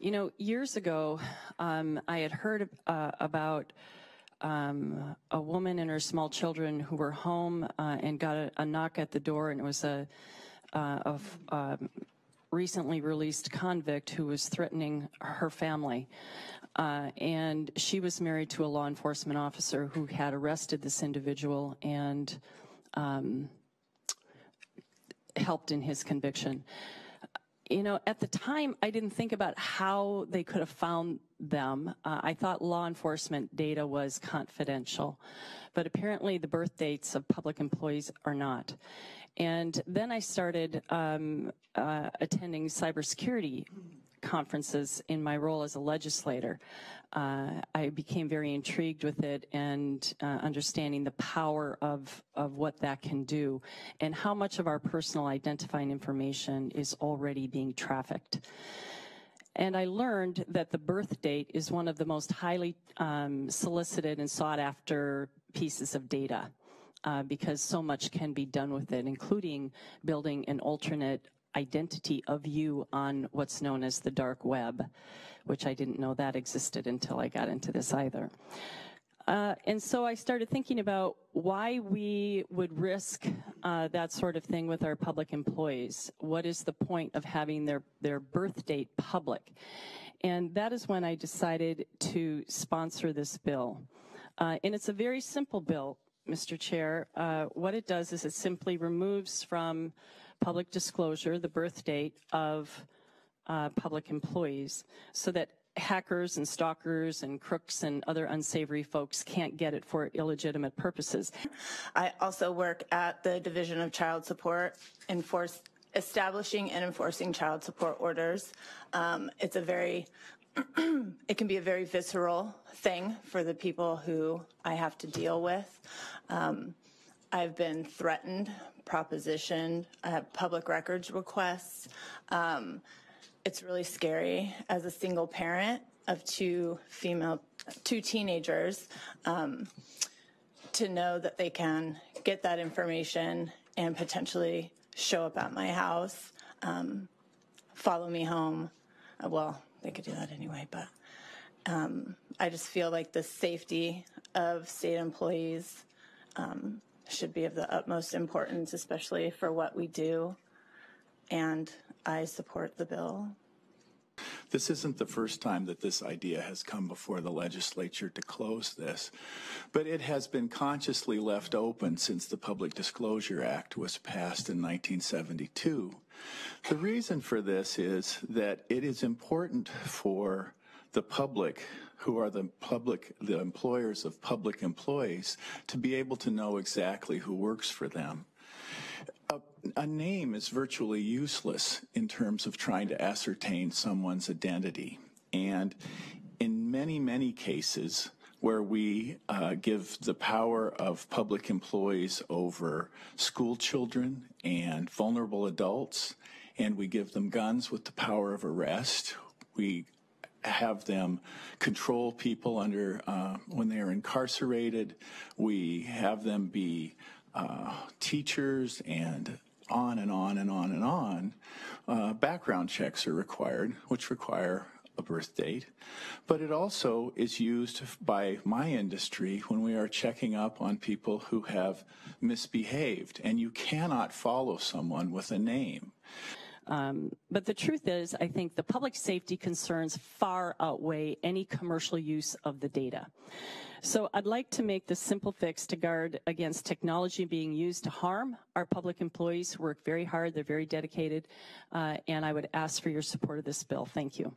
You know, years ago, I had heard about a woman and her small children who were home and got a knock at the door, and it was a recently released convict who was threatening her family. And she was married to a law enforcement officer who had arrested this individual and helped in his conviction. You know, at the time, I didn't think about how they could have found them. I thought law enforcement data was confidential, but apparently the birth dates of public employees are not. And then I started attending cybersecurity conferences in my role as a legislator. I became very intrigued with it and understanding the power of what that can do and how much of our personal identifying information is already being trafficked. And I learned that the birth date is one of the most highly solicited and sought after pieces of data because so much can be done with it, including building an alternate identity of you on what's known as the dark web, which I didn't know that existed until I got into this either. And so I started thinking about why we would risk that sort of thing with our public employees. What is the point of having their birth date public? And that is when I decided to sponsor this bill. And it's a very simple bill, Mr. Chair. What it does is it simply removes from public disclosure the birth date of public employees so that hackers and stalkers and crooks and other unsavory folks can't get it for illegitimate purposes. I also work at the Division of Child Support, establishing and enforcing child support orders. It's a very, it can be a very visceral thing for the people who I have to deal with. I've been threatened, propositioned, I have public records requests. It's really scary as a single parent of two teenagers to know that they can get that information and potentially show up at my house, follow me home. Well, they could do that anyway, but I just feel like the safety of state employees should be of the utmost importance, especially for what we do, and I support the bill. This isn't the first time that this idea has come before the legislature to close this, but it has been consciously left open since the Public Disclosure Act was passed in 1972. The reason for this is that it is important for the public, who are the employers of public employees, to be able to know exactly who works for them. A name is virtually useless in terms of trying to ascertain someone's identity. And in many, many cases where we give the power of public employees over school children and vulnerable adults, and we give them guns with the power of arrest, we have them control people under when they are incarcerated, we have them be teachers, and on and on and on and on. Background checks are required, which require a birth date, but it also is used by my industry when we are checking up on people who have misbehaved, and you cannot follow someone with a name. But the truth is, I think the public safety concerns far outweigh any commercial use of the data. So I'd like to make the simple fix to guard against technology being used to harm our public employees who work very hard, they're very dedicated, and I would ask for your support of this bill. Thank you.